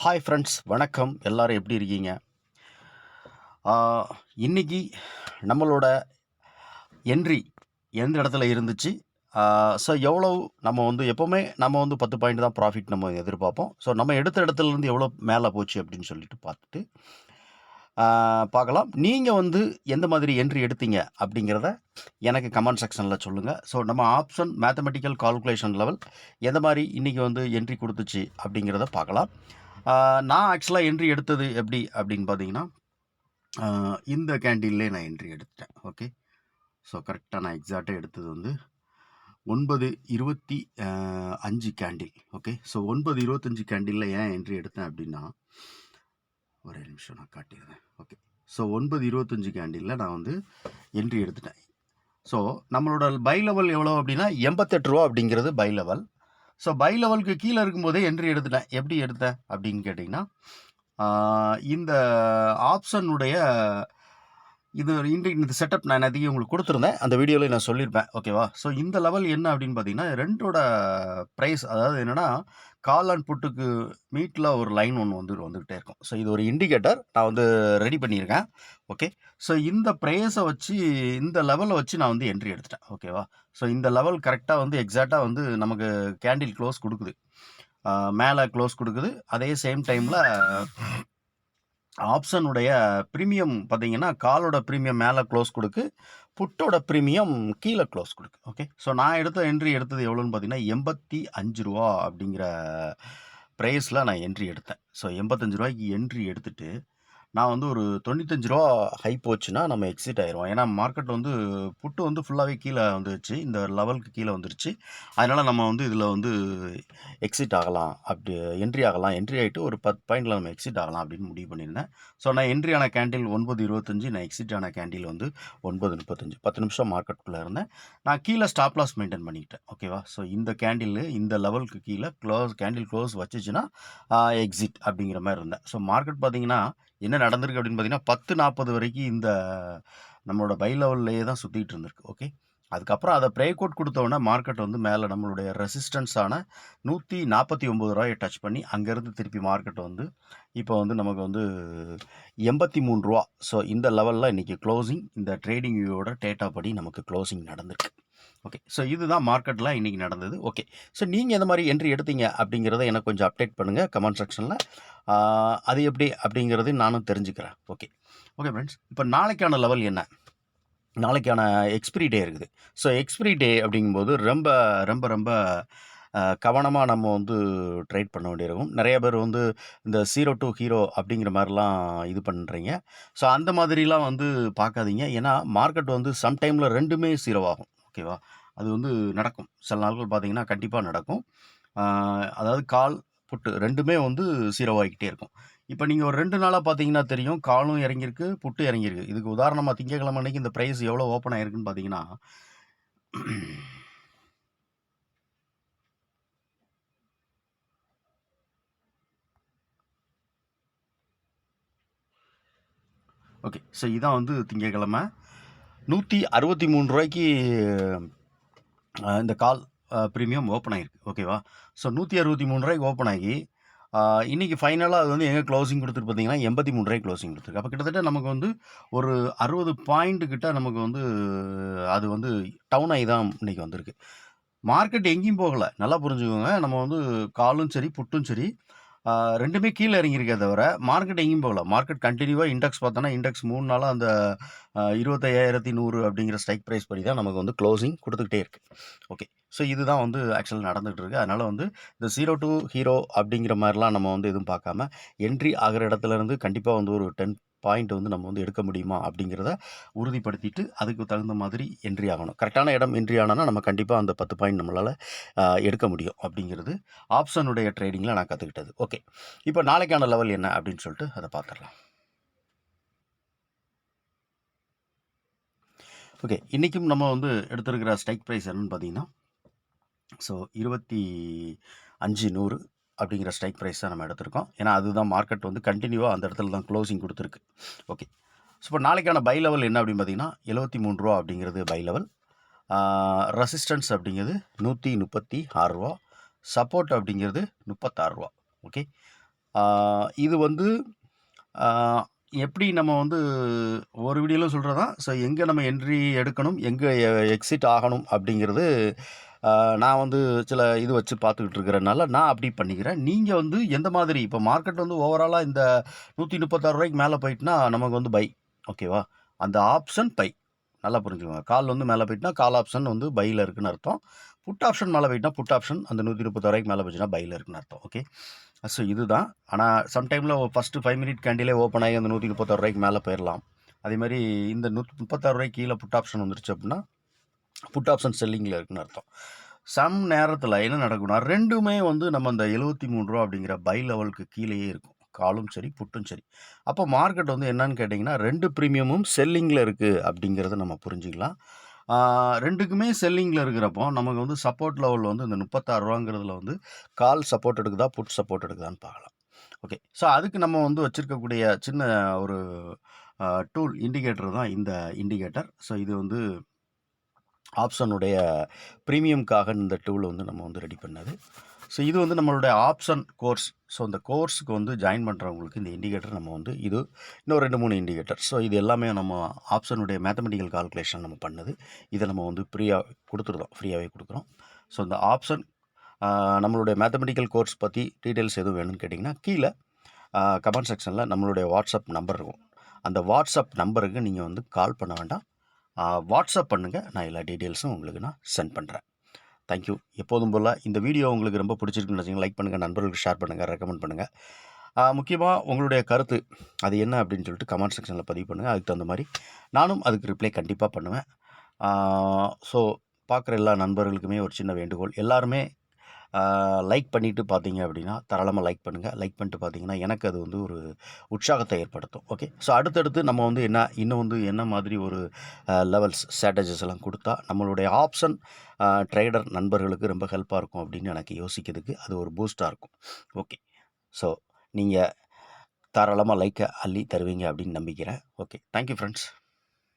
Hi friends, வணக்கம். எல்லாரும் எப்படி இருக்கீங்க? ஆ, இன்னைக்கு நம்மளோட என்ட்ரி எந்த இடத்துல இருந்துச்சு? ஸோ எவ்வளவு நம்ம வந்து எப்பவுமே நம்ம வந்து 10 பாயிண்ட் தான் ப்ராஃபிட் நம்ம எதிர்பார்ப்போம். ஸோ நம்ம எடுத்த இடத்துலருந்து எவ்வளோ மேல போச்சு அப்படின்னு சொல்லிட்டு பார்த்துட்டு, ஆ பார்க்கலாம். நீங்க வந்து எந்த மாதிரி என்ட்ரி எடுத்தீங்க அப்படிங்கிறத எனக்கு கமெண்ட் செக்ஷன்ல சொல்லுங்க. ஸோ நம்ம ஆப்ஷன் மேத்தமெட்டிக்கல் கால்குலேஷன் லெவல் எந்த மாரி இன்னைக்கு வந்து என்ட்ரி குடுத்துச்சு அப்படிங்கிறத பார்க்கலாம். ஆ நான் ஆக்சுவலா என்ட்ரி எடுத்தது எப்படி அப்படின்னு பார்த்தீங்கன்னா, ஆ இந்த கேண்டில்லே நான் என்ட்ரி எடுத்துட்டேன். ஓகே. ஸோ கரெக்ட்டா நான் எக்ஸாக்ட்டா எடுத்தது வந்து 9:25 கேண்டில். ஓகே. ஸோ 9:25 கேண்டில்ல ஏன் என்ட்ரி எடுத்தேன் அப்படின்னா, ஒரே நிமிஷம் நான் காட்டிடுறேன். ஓகே. ஸோ 9:25 கேண்டில்ல நான் வந்து என்ட்ரி எடுத்துட்டேன். ஸோ நம்மளோட பை லெவல் எவ்வளோ அப்படின்னா ரூ. 88 அப்படிங்கிறது பை லெவல். ஸோ பை லெவலுக்கு கீழ இருக்கும்போதே என்ட்ரி எடுத்துட்டேன். எப்படி எடுத்தேன் அப்படின்னு கேட்டீங்கன்னா, இந்த ஆப்ஷனுடைய இந்த செட்டப் நான் நேத்திக்கு உங்களுக்கு குடுத்துருந்தேன். அந்த வீடியோல நான் சொல்லியிருப்பேன். ஓகேவா? ஸோ இந்த லெவல் என்ன அப்படின்னு பார்த்தீங்கன்னா, 2ஓட பிரைஸ் அதாவது என்னன்னா, கால் அண்ட் புட்டுக்கு மீட்ல ஒரு லைன் ஒண்ணு வந்துகிட்டே இருக்கும். ஸோ இது ஒரு இண்டிகேட்டர். நான் வந்து ரெடி பண்ணியிருக்கேன். ஓகே. ஸோ இந்த பிரைஸ வச்சு இந்த லெவல வச்சு நான் வந்து என்ட்ரி எடுத்துட்டேன். ஓகேவா? ஸோ இந்த லெவல் கரெக்ட்டா வந்து எக்ஸாக்ட்டா வந்து நமக்கு கேண்டில் க்ளோஸ் குடுக்குது. மேல க்ளோஸ் குடுக்குது. அதே சேம் டைம்ல ஆப்ஷனுடைய பிரீமியம் பார்த்தீங்கன்னா, காலோட பிரீமியம் மேல க்ளோஸ் குடுக்கு. புட்டோட பிரீமியம் கீழ க்ளோஸ் குடுக்கு. ஓகே. ஸோ நான் எடுத்த என்ட்ரி எடுத்தது எவ்வளோன்னு பார்த்தீங்கன்னா, ரூ. 85 அப்படிங்கிற பிரைஸ்ல நான் என்ட்ரி எடுத்தேன். ஸோ ரூ. 85க்கு என்ட்ரி எடுத்துட்டு நான் வந்து ஒரு ரூ. 95 ஹை போச்சுன்னா நம்ம எக்ஸிட் ஆயிருவோம். ஏன்னா மார்க்கெட் வந்து புட் வந்து ஃபுல்லாவே கீழ வந்துருச்சு. இந்த லெவலுக்கு கீழ வந்துருச்சு. அதனால நம்ம வந்து இதுல வந்து எக்ஸிட் ஆகலாம். அப்படி என்ட்ரி ஆகலாம். என்ட்ரி ஆயிட்டு ஒரு 10 பாயிண்ட்ல நம்ம எக்ஸிட் ஆகலாம் அப்படின்னு முடிவு பண்ணியிருந்தேன். ஸோ நான் என்ட்ரி ஆன கேண்டில் 9:25 நான் எக்ஸிட் ஆன கேண்டில் வந்து 9:35 10 நிமிஷம் மார்க்கெட்டுக்குள்ள இருந்தேன். நான் கீழ ஸ்டாப் லாஸ் மெயின்டெயின் பண்ணிக்கிட்டேன். ஓகேவா? ஸோ இந்த கேண்டில் இந்த லெவலுக்கு கீழ கேண்டில் க்ளோஸ் வச்சுச்சுன்னா எக்ஸிட் அப்படிங்கிற மாரி இருந்தேன். ஸோ மார்க்கெட் பார்த்தீங்கன்னா என்ன நடந்திருக்கு அப்படின்னு பார்த்தீங்கன்னா 10:40 வரைக்கும் இந்த நம்மளோட பை லெவல்லையே தான் சுத்திட்டு இருந்திருக்கு. ஓகே. அதுக்கப்புறம் அதை பிரேக் அவுட் கொடுத்தோன்னே மார்க்கெட் வந்து மேலே நம்மளுடைய ரெசிஸ்டன்ஸான 149 டச் பண்ணி அங்கேருந்து திருப்பி மார்க்கெட் வந்து இப்போ வந்து நமக்கு வந்து ரூ. 83. ஸோ இந்த லெவலில் இன்னைக்கு க்ளோசிங் இந்த ட்ரேடிங் வியூவோட டேட்டா படி நமக்கு க்ளோசிங் நடந்திருக்கு. ஓகே. ஸோ இதுதான் மார்க்கெட்டில் இன்னைக்கு நடந்தது. ஓகே. ஸோ நீங்கள் எந்த மாதிரி என்ட்ரி எடுத்தீங்க அப்படிங்கிறத எனக்கு கொஞ்சம் அப்டேட் பண்ணுங்கள் கமெண்ட் செக்ஷனில். அது எப்படி அப்படிங்கிறது நானும் தெரிஞ்சுக்கிறேன். ஓகே. Okay friends. இப்போ நாளைக்கான லெவல் என்ன? நாளைக்கான எக்ஸ்பிரி டே இருக்குது. ஸோ எக்ஸ்பிரி டே அப்படிங்கும்போது ரொம்ப ரொம்ப ரொம்ப கவனமா நம்ம வந்து ட்ரேட் பண்ண வேண்டியிருக்கும். நெறைய பேர் வந்து இந்த 0 டூ ஹீரோ அப்படிங்கிற மாரிலாம் இது பண்றீங்க. ஸோ அந்த மாதிரிலாம் வந்து பார்க்காதீங்க. ஏன்னா மார்க்கெட் வந்து சம் டைம்ல 2மே 0 ஆகும். ஓகேவா? அது வந்து நடக்கும். சில நாட்கள் பார்த்தீங்கன்னா கண்டிப்பா நடக்கும். ஆ அதாவது கால், புட் 2மே வந்து 0 ஆகிக்கிட்டே இருக்கும். இப்ப நீங்க ஒரு 2 நாளா பார்த்தீங்கன்னா தெரியும். காலும் இறங்கியிருக்கு, புட்டும் இறங்கியிருக்கு. இதுக்கு உதாரணமா திங்கட்கிழமை அன்னைக்கு இந்த பிரைஸ் எவ்வளோ ஓப்பன் ஆயிருக்குன்னு பார்த்தீங்கன்னா, ஓகே. ஸோ இதான் வந்து திங்கட்கிழமை. ரூ. 163க்கு இந்த கால் பிரீமியம் ஓப்பன் ஆயிருக்கு. ஓகேவா? ஸோ ரூ. 163 ஓப்பன் ஆகி, இன்னைக்கு ஃபைனலா அது வந்து எங்க க்ளோசிங் குடுத்துருக்கு பார்த்தீங்கன்னா, ரூ. 83 க்ளோசிங் குடுத்துருக்கு. அப்ப கிட்டத்தட்ட நமக்கு வந்து ஒரு 60 பாயிண்ட் கிட்ட நமக்கு வந்து அது வந்து டவுன் ஆகி தான் இன்னைக்கு வந்திருக்கு. மார்க்கெட் எங்கேயும் போகல. நல்லா புரிஞ்சுக்கோங்க. நம்ம வந்து காலும் சரி, புட்டும் சரி, 2மே கீழ இறங்கியிருக்கே தவிர, மார்க்கெட் எங்கேயும் போகல. மார்க்கெட் கன்டினியூவா இண்டெக்ஸ் பார்த்தோம்னா, இண்டெக்ஸ் 3 நாளா அந்த 25,100 அப்படிங்கிற ஸ்ட்ரைக் பிரைஸ் படி தான் நமக்கு வந்து க்ளோசிங் குடுத்துக்கிட்டே இருக்கு. ஓகே. ஸோ இதுதான் வந்து ஆக்சுவலா நடந்துட்டு இருக்கு. அதனால வந்து இந்த 0 டூ ஹீரோ அப்படிங்கிற மாரிலாம் நம்ம வந்து எதுவும் பார்க்காம, என்ட்ரி ஆகுற இடத்துல இருந்து கண்டிப்பா வந்து ஒரு 10 பாயிண்ட் வந்து நம்ம வந்து எடுக்க முடியுமா அப்படிங்கிறத உறுதிப்படுத்திட்டு, அதுக்கு தகுந்த மாதிரி என்ட்ரி ஆகணும். கரெக்ட்டான இடம் என்ட்ரி ஆனோம்னா, நம்ம கண்டிப்பா அந்த 10 பாயிண்ட் நம்மளால எடுக்க முடியும் அப்படிங்கிறது ஆப்ஷனுடைய ட்ரேடிங்ல நான் கத்துக்கிட்டது. ஓகே. இப்போ நாளைக்கான லெவல் என்ன அப்படின்னு சொல்லிட்டு அத பார்த்துரலாம். ஓகே. இன்னைக்கும் நம்ம வந்து எடுத்திருக்கிற ஸ்ட்ரைக் பிரைஸ் என்னன்னு பார்த்தீங்கன்னா, ஸோ 25,100 அப்படிங்கிற ஸ்ட்ரைக் பிரைஸ் தான் நம்ம எடுத்திருக்கோம். ஏன்னா, அதுதான் மார்க்கெட் வந்து கன்டினியூவா அந்த இடத்துல தான் க்ளோசிங் குடுத்துருக்கு. ஓகே. ஸோ இப்போ நாளைக்கான பை லெவல் என்ன அப்படின்னு பார்த்தீங்கன்னா, ரூ. 73 அப்படிங்கிறது பை லெவல். ரெசிஸ்டன்ஸ் அப்படிங்கிறது ரூ. 136. சப்போர்ட் அப்படிங்கிறது ரூ. 36. ஓகே. இது வந்து ஆ எப்படி நம்ம வந்து ஒரு வீடியோல சொல்றது தான். ஸோ எங்க நம்ம என்ட்ரி எடுக்கணும், எங்க எக்ஸிட் ஆகணும் அப்படிங்கிறது ஆ நான் வந்து சில இது வச்சு பார்த்துக்கிட்டு இருக்கிறனால, நான் அப்படி பண்ணிக்கிறேன். நீங்க வந்து எந்த மாதிரி இப்போ மார்க்கெட் வந்து ஓவராலா இந்த ரூ. 136க்கு மேல போயிட்டுனா, நமக்கு வந்து பை. ஓகேவா? அந்த ஆப்ஷன் பை. நல்லா புரிஞ்சுக்கோங்க. கால் வந்து மேல போயிட்டுனா, கால் ஆப்ஷன் வந்து பைல இருக்குன்னு அர்த்தம். புட் ஆப்ஷன் மேல போயிட்டுனா, புட் ஆப்ஷன் அந்த ரூ. 136க்கு மேல போச்சுன்னா, பைல இருக்குன்னு அர்த்தம். ஓகே. ஸோ இதுதான். ஆனா சம்டைம்ல ஃபர்ஸ்ட் 5 மினிட் கேண்டிலே ஓப்பன் ஆகி அந்த ரூ. 136க்கு மேல போயிரலாம். அதேமாரி இந்த ரூ. 136க்கு கீழ புட் ஆப்ஷன் வந்துருச்சு அப்படின்னா, புட் ஆப்ஷன் செல்லிங்ல இருக்குன்னு அர்த்தம். சம் நேரத்துல என்ன நடக்கும்னா, 2மே வந்து நம்ம அந்த ரூ. 73 அப்படிங்கிற பை லெவலுக்கு கீழயே இருக்கும். காலும் சரி, புட்டும் சரி. அப்போ மார்க்கெட் வந்து என்னன்னு கேட்டீங்கன்னா, 2 பிரீமியமும் செல்லிங்ல இருக்கு அப்படிங்கிறத நம்ம புரிஞ்சுக்கலாம். 2க்குமே செல்லிங்ல இருக்கிறப்போ, நமக்கு வந்து சப்போர்ட் லெவல் வந்து இந்த ரூ. 36ங்கிறதுல வந்து கால் சப்போர்ட் எடுக்குதா, புட் சப்போர்ட் எடுக்குதான்னு பார்க்கலாம். ஓகே. ஸோ அதுக்கு நம்ம வந்து வச்சிருக்கக்கூடிய சின்ன ஒரு டூல் இண்டிகேட்டர் தான் இந்த இண்டிகேட்டர். ஸோ இது வந்து ஆப்ஷனுடைய பிரீமியம்காக இந்த டூல் வந்து நம்ம வந்து ரெடி பண்ணது. ஸோ இது வந்து நம்மளுடைய ஆப்ஷன் கோர்ஸ். ஸோ இந்த கோர்ஸுக்கு வந்து ஜாயின் பண்ணுறவங்களுக்கு இந்த இண்டிகேட்டர் நம்ம வந்து இது இன்னும் 2, 3 இண்டிகேட்டர். ஸோ இது எல்லாமே நம்ம ஆப்ஷனுடைய மேத்தமெட்டிக்கல் கால்குலேஷன் நம்ம பண்ணது. இதை நம்ம வந்து ஃப்ரீயாகவே கொடுக்குறோம். ஸோ இந்த ஆப்ஷன் நம்மளுடைய மேத்தமெட்டிக்கல் கோர்ஸ் பற்றி டீட்டெயில்ஸ் எதுவும் வேணும்னு கேட்டிங்கன்னா, கீழே கமெண்ட் செக்ஷனில் நம்மளுடைய வாட்ஸ்அப் நம்பர் இருக்கும். அந்த வாட்ஸ்அப் நம்பருக்கு நீங்கள் வந்து கால் பண்ண வேண்டாம். வாட்ஸ்அப் பண்ணுங்கள். நான் எல்லா டீட்டெயில்ஸும் உங்களுக்கு நான் சென்ட் பண்ணுறேன். தேங்க்யூ. எப்போதும் போல் இந்த வீடியோ உங்களுக்கு ரொம்ப பிடிச்சிருக்குன்னு நினச்சிங்கன்னா லைக் பண்ணுங்கள், நண்பர்களுக்கு ஷேர் பண்ணுங்கள், ரெக்கமெண்ட் பண்ணுங்கள். முக்கியமாக உங்களுடைய கருத்து அது என்ன அப்படின்னு சொல்லிட்டு கமெண்ட் செக்ஷனில் பதிவு பண்ணுங்கள். அதுக்கு தகுந்த மாதிரி நானும் அதுக்கு ரிப்ளை கண்டிப்பாக பண்ணுவேன். ஸோ பார்க்குற எல்லா நண்பர்களுக்குமே ஒரு சின்ன வேண்டுகோள். எல்லாருமே லைக் பண்ணிவிட்டு பார்த்தீங்க அப்படின்னா, தாராளமாக லைக் பண்ணுங்கள். லைக் பண்ணிட்டு பார்த்தீங்கன்னா, எனக்கு அது வந்து ஒரு உற்சாகத்தை ஏற்படுத்தும். ஓகே. ஸோ அடுத்தடுத்து நம்ம வந்து இன்னும் வந்து என்ன மாதிரி ஒரு லெவல்ஸ், ஸ்ட்ராட்டஜிஸ் எல்லாம் கொடுத்தா நம்மளுடைய ஆப்ஷன் ட்ரேடர் நண்பர்களுக்கு ரொம்ப ஹெல்ப்பாக இருக்கும் அப்படின்னு எனக்கு யோசிக்கிறதுக்கு அது ஒரு பூஸ்ட்டாக இருக்கும். ஓகே. ஸோ நீங்கள் தாராளமாக லைக்கை அள்ளி தருவீங்க அப்படின்னு நம்பிக்கிறேன். ஓகே. Thank you friends.